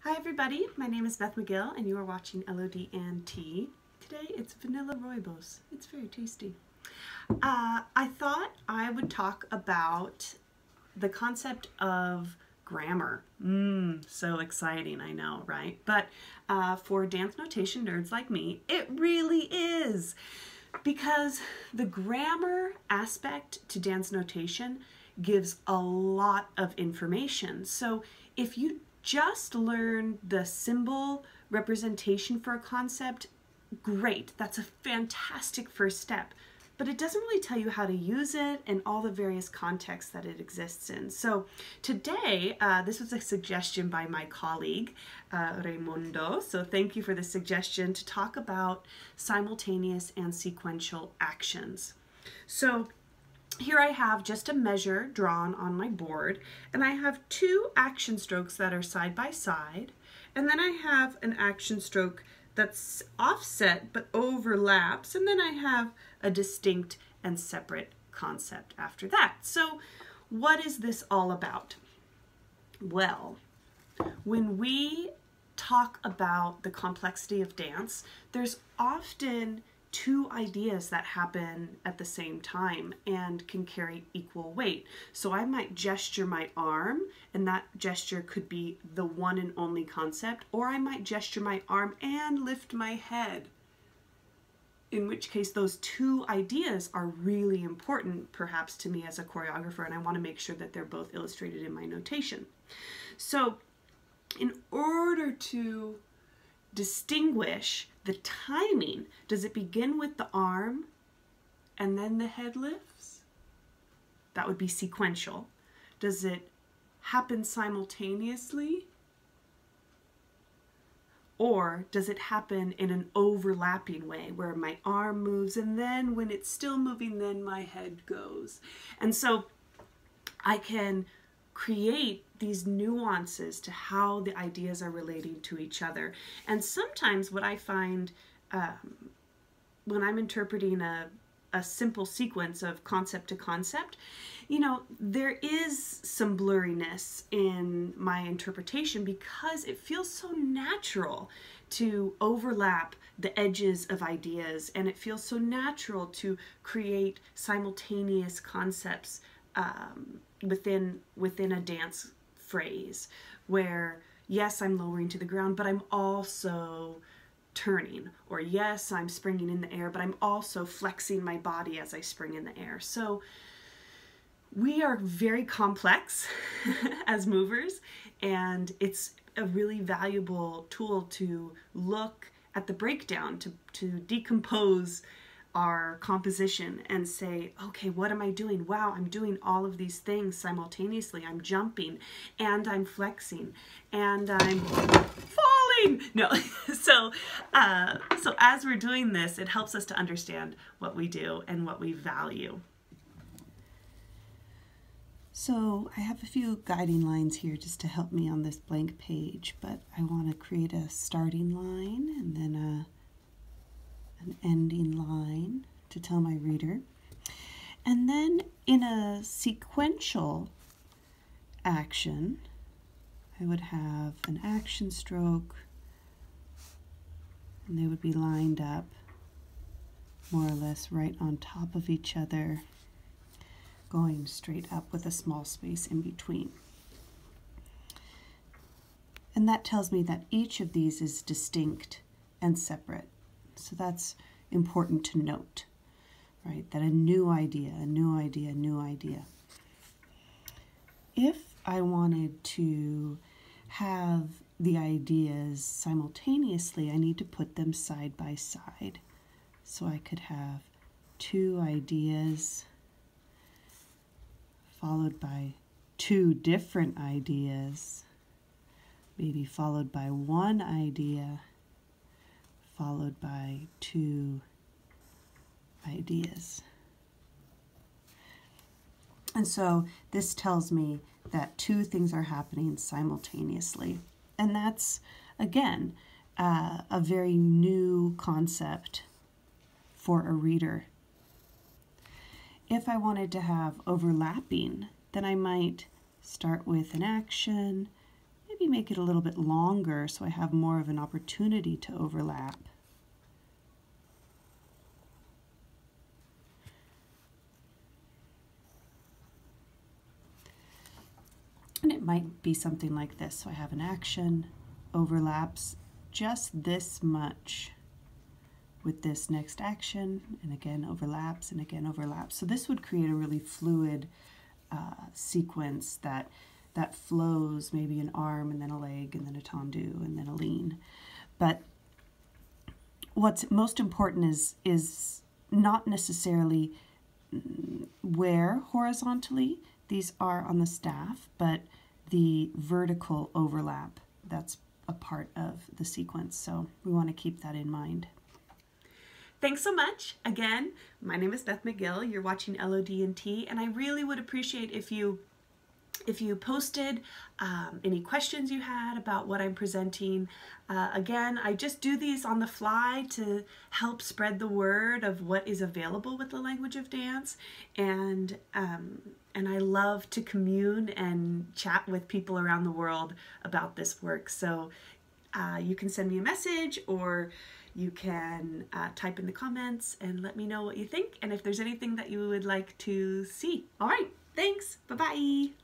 Hi everybody, my name is Beth Megill and you are watching LOD and Tea. Today it's vanilla rooibos. It's very tasty. I thought I would talk about the concept of grammar. So exciting, I know, right? But for dance notation nerds like me, it really is. Because the grammar aspect to dance notation gives a lot of information. So if you just learn the symbol representation for a concept, great. That's a fantastic first step. But it doesn't really tell you how to use it and all the various contexts that it exists in. So today, this was a suggestion by my colleague, Raimundo. So thank you for the suggestion to talk about simultaneous and sequential actions. So here I have just a measure drawn on my board, and I have two action strokes that are side by side, and then I have an action stroke that's offset but overlaps, and then I have a distinct and separate concept after that. So what is this all about? Well, when we talk about the complexity of dance, there's often two ideas that happen at the same time and can carry equal weight. So I might gesture my arm, and that gesture could be the one and only concept, or I might gesture my arm and lift my head, in which case those two ideas are really important, perhaps to me as a choreographer, and I want to make sure that they're both illustrated in my notation. So in order to distinguish the timing, does it begin with the arm and then the head lifts? That would be sequential. Does it happen simultaneously? Or does it happen in an overlapping way where my arm moves and then when it's still moving, then my head goes? And so I can create these nuances to how the ideas are relating to each other. And sometimes what I find when I'm interpreting a simple sequence of concept to concept, there is some blurriness in my interpretation because it feels so natural to overlap the edges of ideas, and it feels so natural to create simultaneous concepts within a dance phrase where, yes, I'm lowering to the ground, but I'm also turning, or yes, I'm springing in the air, but I'm also flexing my body as I spring in the air. So we are very complex as movers, and it's a really valuable tool to look at the breakdown, to decompose our composition and say, okay, what am I doing? Wow, I'm doing all of these things simultaneously. I'm jumping and I'm flexing and I'm falling. No, so as we're doing this, it helps us to understand what we do and what we value. So I have a few guiding lines here just to help me on this blank page, but I want to create a starting line and then an ending line to tell my reader. And then in a sequential action, I would have an action stroke, and they would be lined up more or less right on top of each other, going straight up with a small space in between. And that tells me that each of these is distinct and separate. So that's important to note, right? That a new idea, a new idea, a new idea. If I wanted to have the ideas simultaneously, I need to put them side by side. So I could have two ideas followed by two different ideas, maybe followed by one idea, followed by two ideas. And so this tells me that two things are happening simultaneously. And that's, again, a very new concept for a reader. If I wanted to have overlapping, then I might start with an action, maybe maybe make it a little bit longer so I have more of an opportunity to overlap. And it might be something like this. So I have an action, overlaps just this much with this next action, and again overlaps, and again overlaps. So this would create a really fluid sequence that flows, maybe an arm and then a leg and then a tendu and then a lean. But what's most important is not necessarily where horizontally these are on the staff, but the vertical overlap. That's a part of the sequence, so we want to keep that in mind. Thanks so much. Again, my name is Beth Megill. You're watching LOD and Tea, and I really would appreciate if you posted any questions you had about what I'm presenting. Again, I just do these on the fly to help spread the word of what is available with the language of dance, and I love to commune and chat with people around the world about this work. So you can send me a message, or you can type in the comments and let me know what you think, and if there's anything that you would like to see. All right, thanks. Bye-bye.